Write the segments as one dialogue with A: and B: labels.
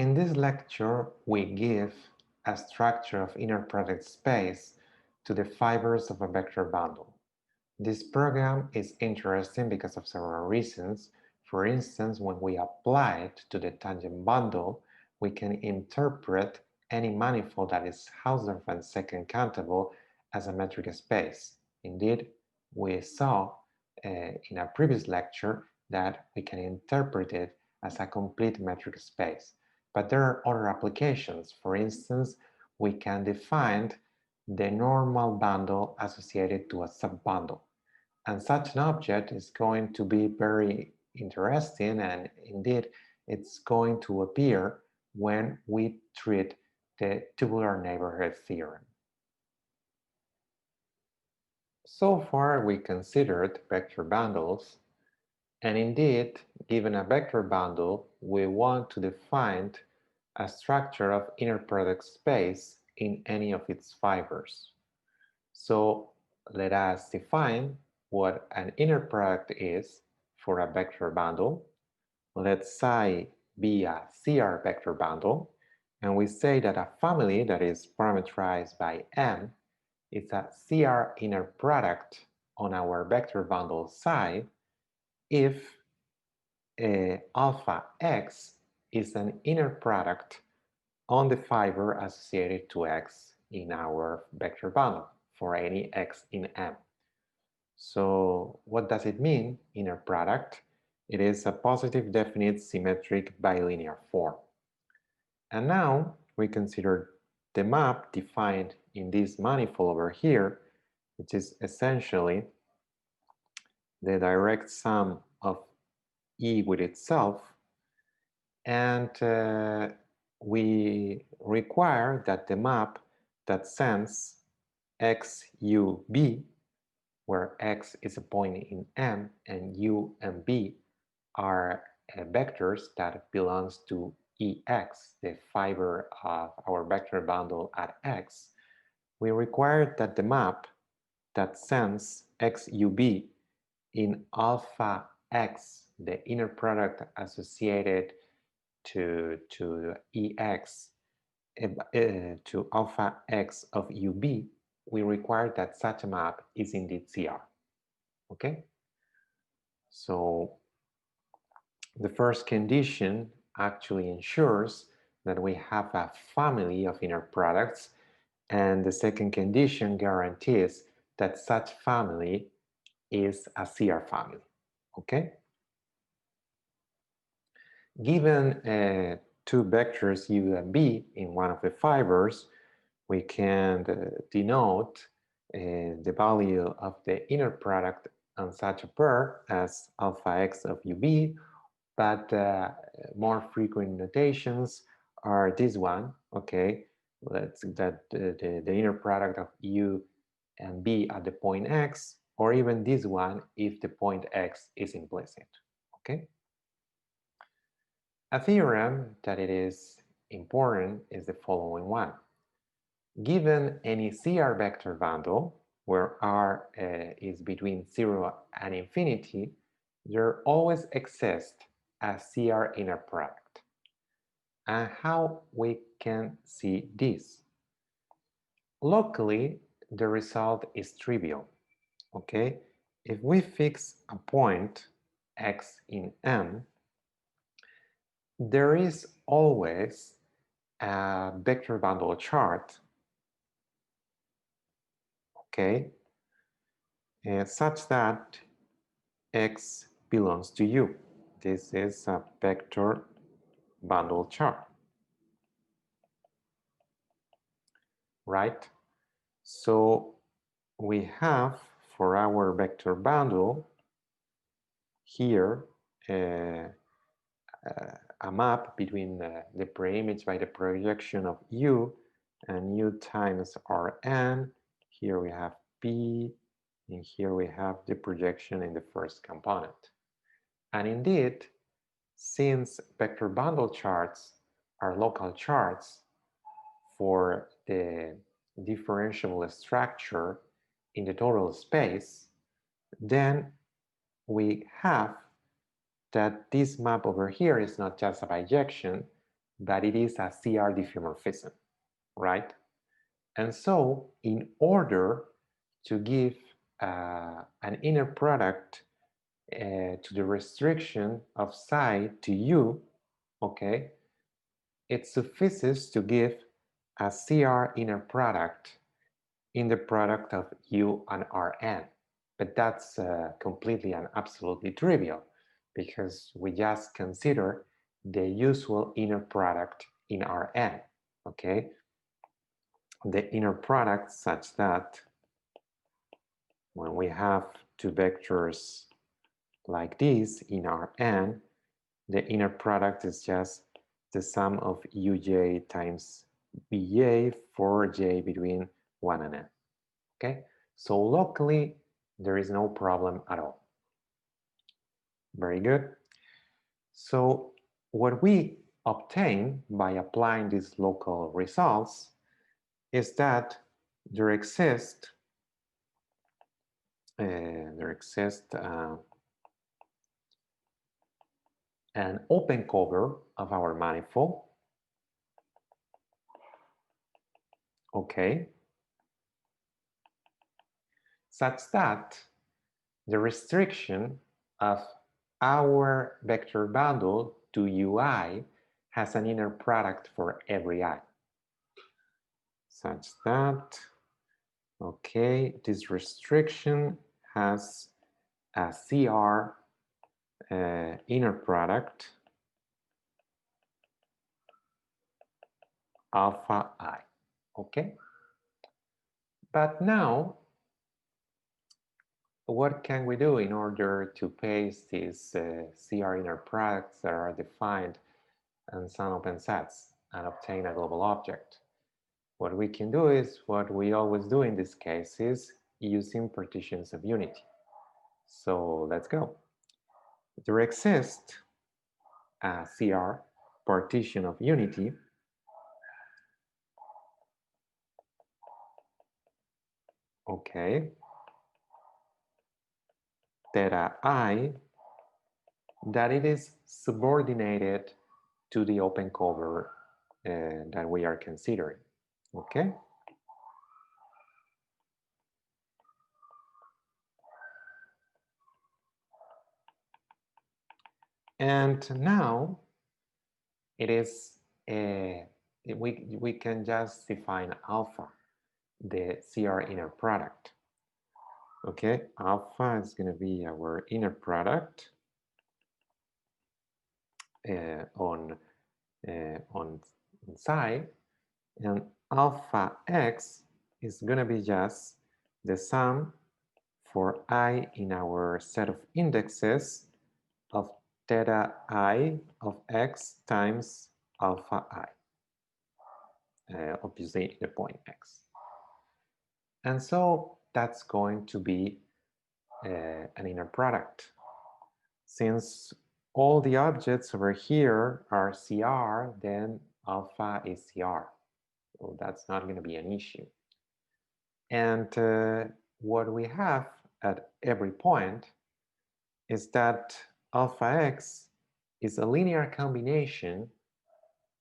A: In this lecture, we give a structure of inner product space to the fibers of a vector bundle. This program is interesting because of several reasons. For instance, when we apply it to the tangent bundle, we can interpret any manifold that is Hausdorff and second countable as a metric space. Indeed, we saw in a previous lecture that we can interpret it as a complete metric space. But there are other applications. For instance, we can define the normal bundle associated to a subbundle. And such an object is going to be very interesting, and indeed it's going to appear when we treat the tubular neighborhood theorem. So far we considered vector bundles, and indeed, given a vector bundle, we want to define a structure of inner product space in any of its fibers. So let us define what an inner product is for a vector bundle. Let's say be a CR vector bundle, and we say that a family that is parameterized by M is a CR inner product on our vector bundle psi if alpha x is an inner product on the fiber associated to x in our vector bundle for any x in M. So what does it mean, inner product? It is a positive definite symmetric bilinear form. And now we consider the map defined in this manifold over here, which is essentially the direct sum of E with itself. And we require that the map that sends XUB, where X is a point in M and U and B are vectors that belongs to EX, the fiber of our vector bundle at X, we require that the map that sends XUB in alpha X, the inner product associated to EX, to alpha X of UB, we require that such a map is indeed CR. Okay? So the first condition actually ensures that we have a family of inner products, and the second condition guarantees that such family is a CR family. Okay? Given two vectors u and b in one of the fibers, we can denote the value of the inner product on such a pair as alpha x of ub, but more frequent notations are this one, okay? Let's that the inner product of u and b at the point x, or even this one if the point x is implicit, okay? A theorem that it is important is the following one. Given any CR vector bundle, where R is between 0 and infinity, there always exists a CR inner product. And how we can see this? Locally, the result is trivial, okay? If we fix a point x in M, there is always a vector bundle chart, okay, such that x belongs to u. This is a vector bundle chart, right? So we have for our vector bundle here a map between the preimage by the projection of u and u times Rn. Here we have P, and here we have the projection in the first component. And indeed, since vector bundle charts are local charts for the differentiable structure in the total space, then we have that this map over here is not just a bijection, but it is a CR diffeomorphism, right? And so in order to give an inner product to the restriction of psi to u, okay, it suffices to give a CR inner product in the product of u and Rn. But that's completely and absolutely trivial because we just consider the usual inner product in Rn, okay? The inner product such that when we have two vectors like this in Rn, the inner product is just the sum of uj times bj for j between 1 and n. Okay, so locally there is no problem at all. Very good. So what we obtain by applying these local results is that there exists an open cover of our manifold, okay, such that the restriction of our vector bundle to ui has an inner product for every I, such that, okay, this restriction has a CR inner product alpha I, okay? But now, what can we do in order to paste these CR inner products that are defined in some open sets and obtain a global object? What we can do is what we always do in this case is using partitions of unity. So let's go. There exists a CR partition of unity okay, theta I, that it is subordinated to the open cover that we are considering, okay? And now it is, we can just define alpha, the CR inner product. Okay, alpha is going to be our inner product on psi, and alpha x is going to be just the sum for I in our set of indexes of theta I of x times alpha I, obviously the point x. And so that's going to be an inner product. Since all the objects over here are CR, then alpha is CR. So that's not going to be an issue. And what we have at every point is that alpha x is a linear combination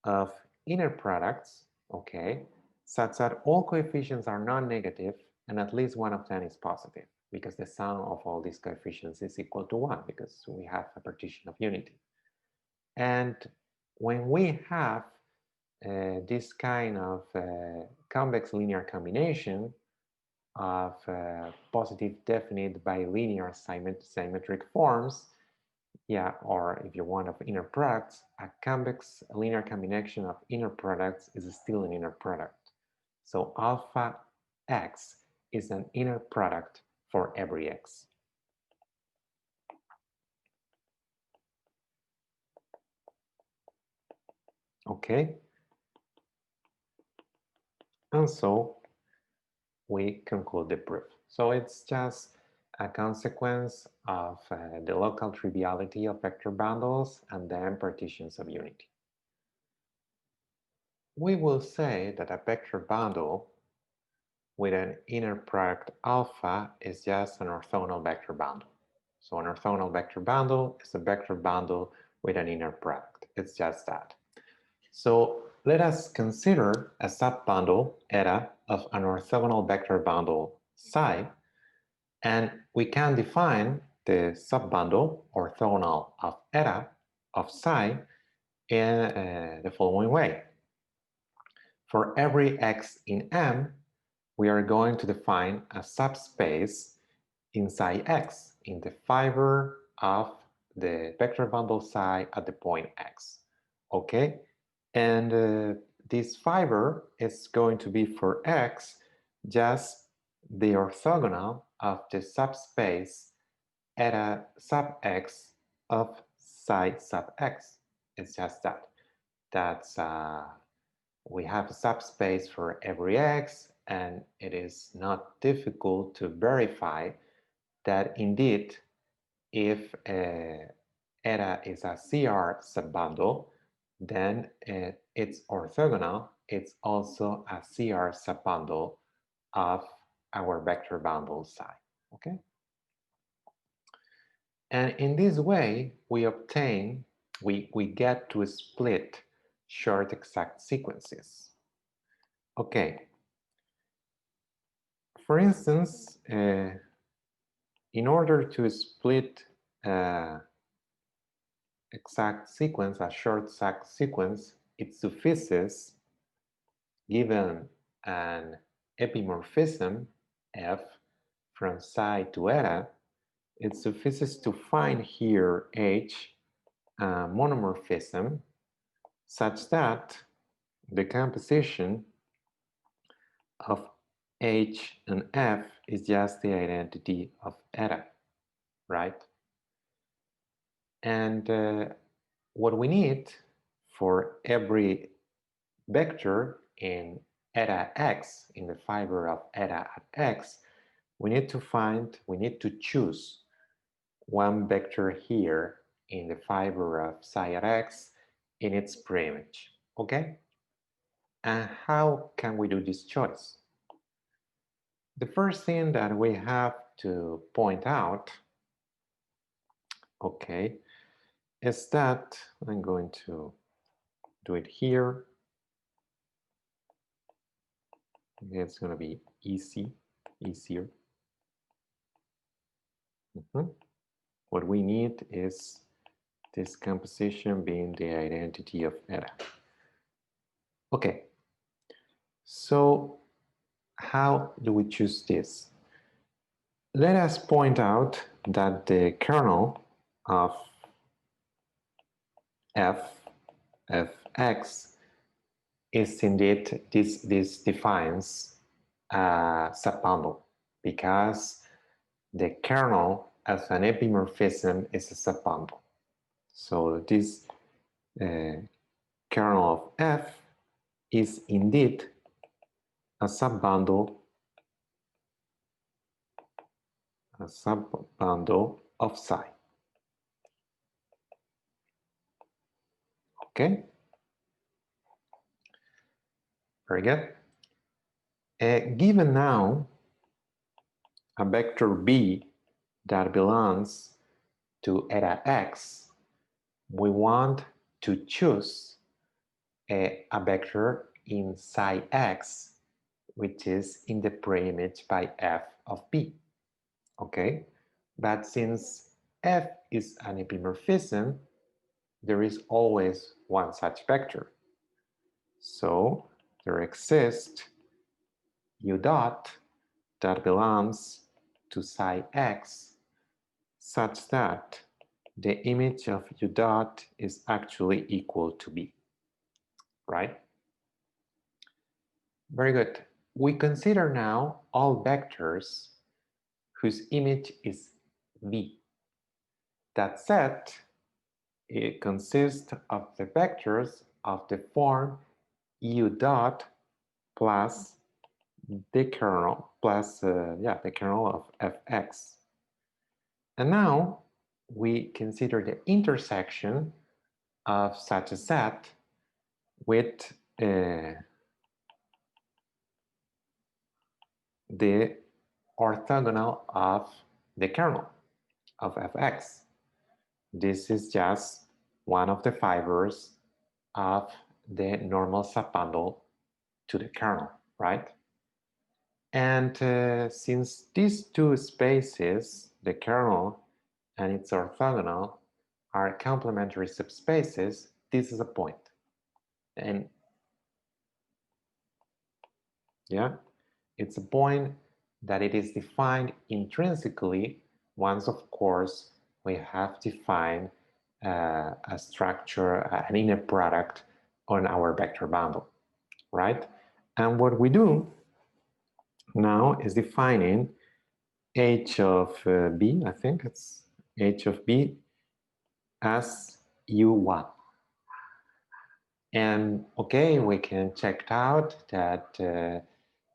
A: of inner products, okay, such that all coefficients are non-negative and at least one of them is positive, because the sum of all these coefficients is equal to 1 because we have a partition of unity. And when we have this kind of convex linear combination of positive definite bilinear symmetric forms, yeah, or if you want of inner products, a convex linear combination of inner products is still an inner product. So alpha x is an inner product for every x. Okay. And so we conclude the proof. So it's just a consequence of the local triviality of vector bundles and then partitions of unity. We will say that a vector bundle with an inner product alpha is just an orthogonal vector bundle. So an orthogonal vector bundle is a vector bundle with an inner product. It's just that. So let us consider a subbundle eta of an orthogonal vector bundle psi, and we can define the subbundle orthogonal of eta of psi in the following way. For every x in M, we are going to define a subspace in psi x in the fiber of the vector bundle psi at the point x. Okay, and this fiber is going to be for x just the orthogonal of the subspace eta sub x of psi sub x. It's just that. That's we have a subspace for every x, and it is not difficult to verify that indeed if eta is a CR subbundle, then it's orthogonal. It's also a CR subbundle of our vector bundle psi. Okay? And in this way, we get to split short exact sequences. Okay. For instance, in order to split exact sequence, a short exact sequence, it suffices, given an epimorphism f from psi to eta, it suffices to find here h a monomorphism such that the composition of h and f is just the identity of eta, right? And what we need for every vector in eta x, in the fiber of eta at x, we need to choose one vector here in the fiber of psi at x in its preimage, okay? And how can we do this choice? The first thing that we have to point out, okay, is that I'm going to do it here. It's going to be easier. What we need is this composition being the identity of eta. Okay, so how do we choose this? Let us point out that the kernel of fx is indeed, this defines a subbundle because the kernel as an epimorphism is a subbundle. So this kernel of f is indeed a subbundle of psi. Okay? Very good. Given now a vector b that belongs to eta x, we want to choose a vector in psi x, which is in the preimage by f of b. Okay, but since f is an epimorphism, there is always one such vector. So there exists u dot that belongs to psi x such that the image of u dot is actually equal to b, right? Very good. We consider now all vectors whose image is v. That set, it consists of the vectors of the form u dot plus the kernel plus the kernel of fx. And now we consider the intersection of such a set with the orthogonal of the kernel of fx. This is just one of the fibers of the normal subbundle to the kernel, right? And since these two spaces, the kernel and its orthogonal, are complementary subspaces, this is a point. And yeah, it's a point that it is defined intrinsically once, of course, we have defined a structure, an inner product on our vector bundle, right? And what we do now is defining h of b, I think it's h of b as u1. And okay, we can check out that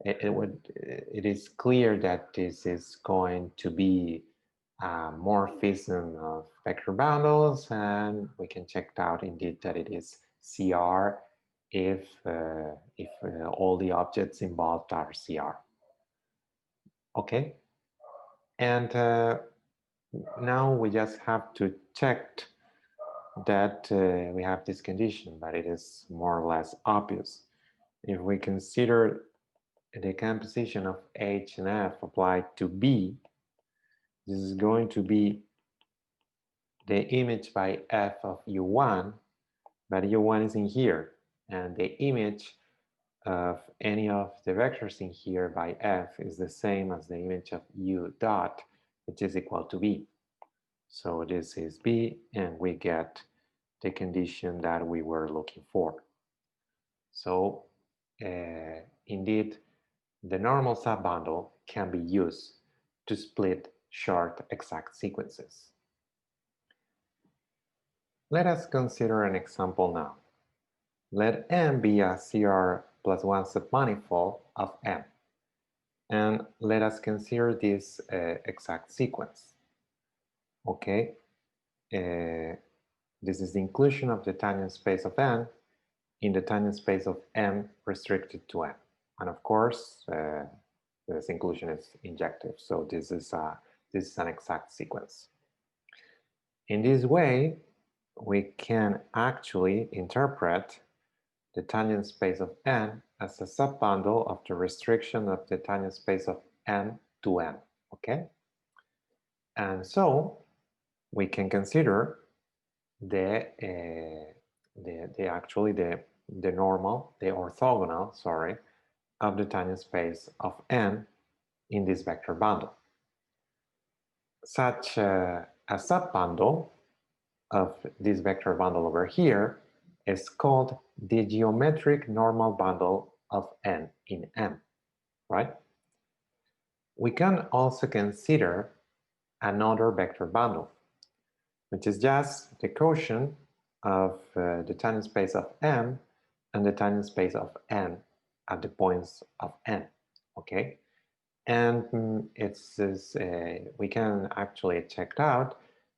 A: it is clear that this is going to be a morphism of vector bundles, and we can check out indeed that it is CR if all the objects involved are CR. Okay, and now we just have to check that we have this condition, but it is more or less obvious. If we consider the composition of H and F applied to B, this is going to be the image by F of U1, but U1 is in here, and the image of any of the vectors in here by F is the same as the image of U dot, which is equal to B. So this is B, and we get the condition that we were looking for. So indeed, the normal subbundle can be used to split short exact sequences. Let us consider an example now. Let M be a CR plus 1 submanifold of M. And let us consider this exact sequence. Okay, this is the inclusion of the tangent space of N in the tangent space of M restricted to M. And of course, this inclusion is injective, so this is an exact sequence. In this way, we can actually interpret the tangent space of N as a subbundle of the restriction of the tangent space of M to M, okay? And so we can consider the orthogonal, sorry, of the tangent space of N in this vector bundle. Such a subbundle of this vector bundle over here is called the geometric normal bundle of N in M, right? We can also consider another vector bundle, which is just the quotient of the tangent space of M and the tangent space of N at the points of N, okay? And we can actually check out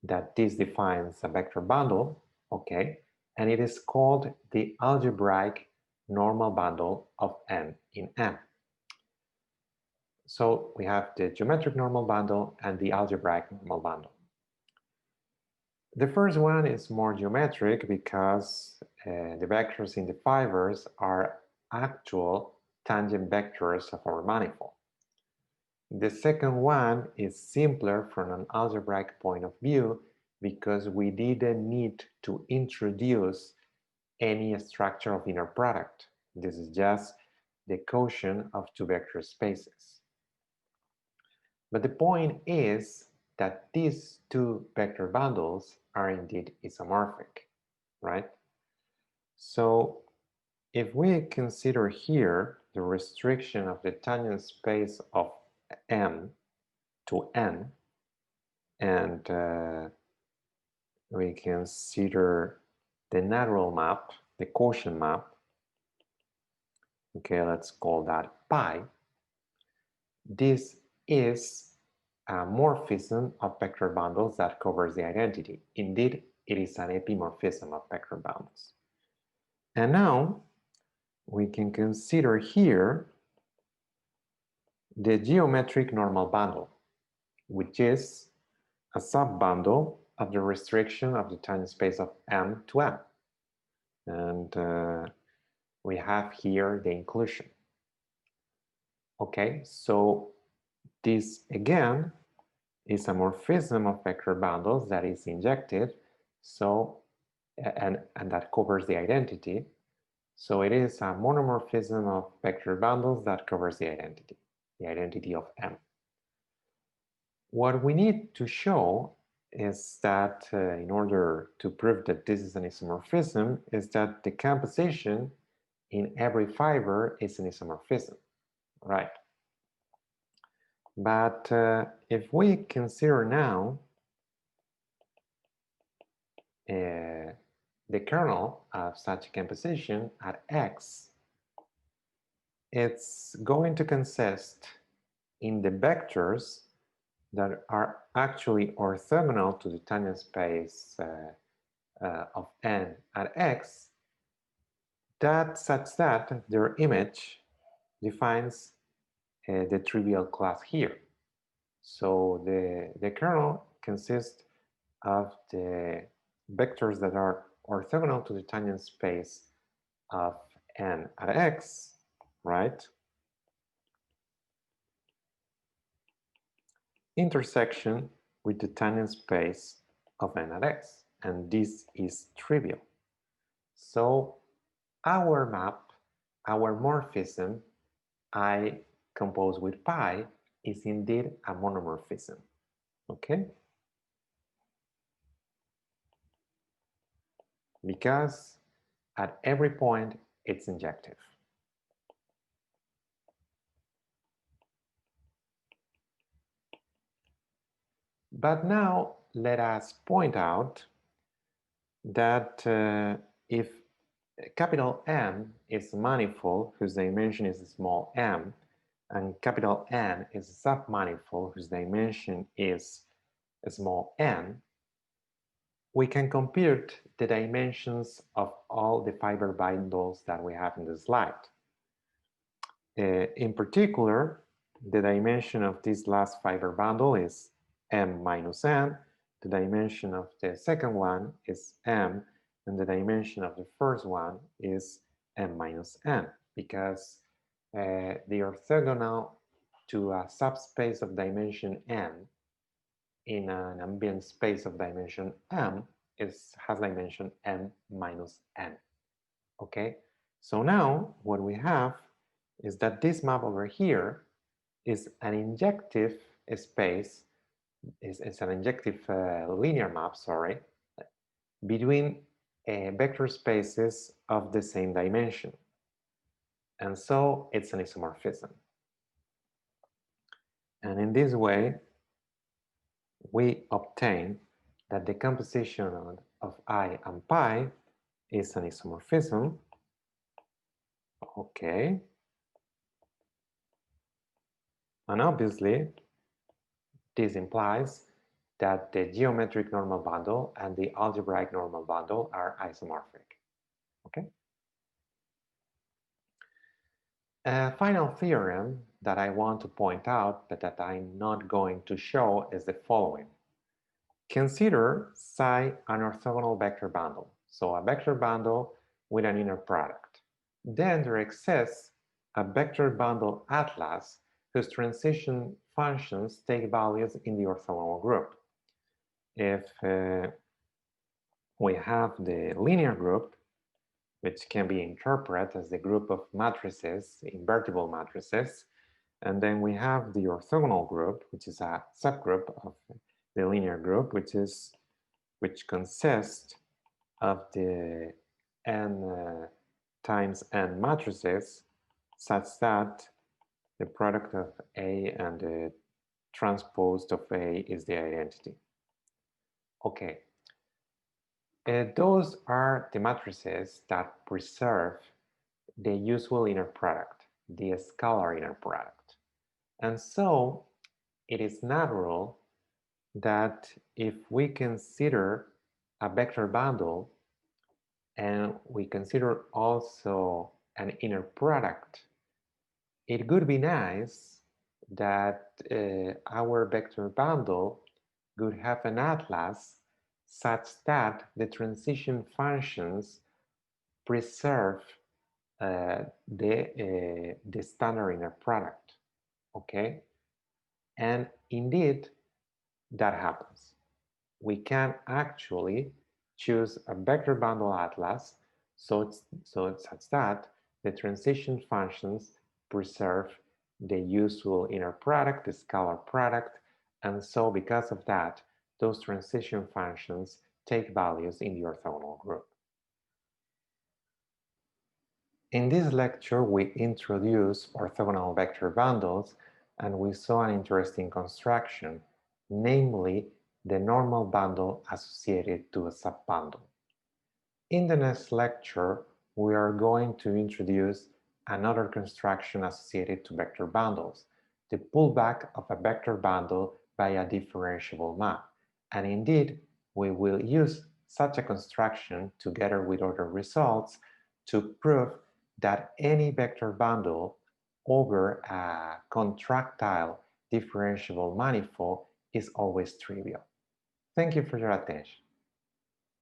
A: that this defines a vector bundle, okay? And it is called the algebraic normal bundle of N in M. So we have the geometric normal bundle and the algebraic normal bundle. The first one is more geometric because the vectors in the fibers are actual tangent vectors of our manifold. The second one is simpler from an algebraic point of view because we didn't need to introduce any structure of inner product. This is just the quotient of two vector spaces. But the point is that these two vector bundles are indeed isomorphic, right? So if we consider here the restriction of the tangent space of M to N, and we consider the natural map, the quotient map, okay, let's call that pi. This is a morphism of vector bundles that covers the identity. Indeed, it is an epimorphism of vector bundles. And now we can consider here the geometric normal bundle, which is a subbundle of the restriction of the tangent space of M to M. And we have here the inclusion. Okay, so this again is a morphism of vector bundles that is injective, so and that covers the identity. So it is a monomorphism of vector bundles that covers the identity of M. What we need to show is that in order to prove that this is an isomorphism, is that the composition in every fiber is an isomorphism, right? But if we consider now the kernel of such a composition at X, it's going to consist in the vectors that are actually orthogonal to the tangent space of N at X, such that their image defines the trivial class here. So the kernel consists of the vectors that are orthogonal to the tangent space of N at X, right? Intersection with the tangent space of N at X, and this is trivial. So our map, our morphism, I composed with pi, is indeed a monomorphism, okay? Because at every point it's injective. But now let us point out that if capital M is a manifold whose dimension is small m, and capital N is a submanifold whose dimension is small n, we can compute the dimensions of all the fiber bundles that we have in the slide. In particular, the dimension of this last fiber bundle is m minus n, the dimension of the second one is m, and the dimension of the first one is m minus n, because they are orthogonal to a subspace of dimension n in an ambient space of dimension m has dimension m minus n. Okay, so now what we have is that this map over here is an injective space, is an injective linear map, sorry, between vector spaces of the same dimension. And so it's an isomorphism. And in this way, we obtain that the composition of I and pi is an isomorphism. Okay. And obviously, this implies that the geometric normal bundle and the algebraic normal bundle are isomorphic. Okay. A final theorem that I want to point out, but that I'm not going to show, is the following. Consider psi an orthogonal vector bundle, so a vector bundle with an inner product. Then there exists a vector bundle atlas whose transition functions take values in the orthogonal group. If we have the linear group, which can be interpreted as the group of matrices, invertible matrices, and then we have the orthogonal group, which is a subgroup of the linear group, which consists of the n times n matrices, such that the product of A and the transpose of A is the identity. Okay, those are the matrices that preserve the usual inner product, the scalar inner product. And so it is natural that if we consider a vector bundle and we consider also an inner product, it would be nice that our vector bundle would have an atlas such that the transition functions preserve the standard inner product, okay? And indeed, that happens. We can actually choose a vector bundle atlas so it's such that the transition functions preserve the usual inner product, the scalar product, and so because of that, those transition functions take values in the orthogonal group. In this lecture, we introduced orthogonal vector bundles and we saw an interesting construction, namely the normal bundle associated to a subbundle. In the next lecture, we are going to introduce another construction associated to vector bundles, the pullback of a vector bundle by a differentiable map. And indeed, we will use such a construction together with other results to prove that any vector bundle over a contractile differentiable manifold is always trivial. Thank you for your attention.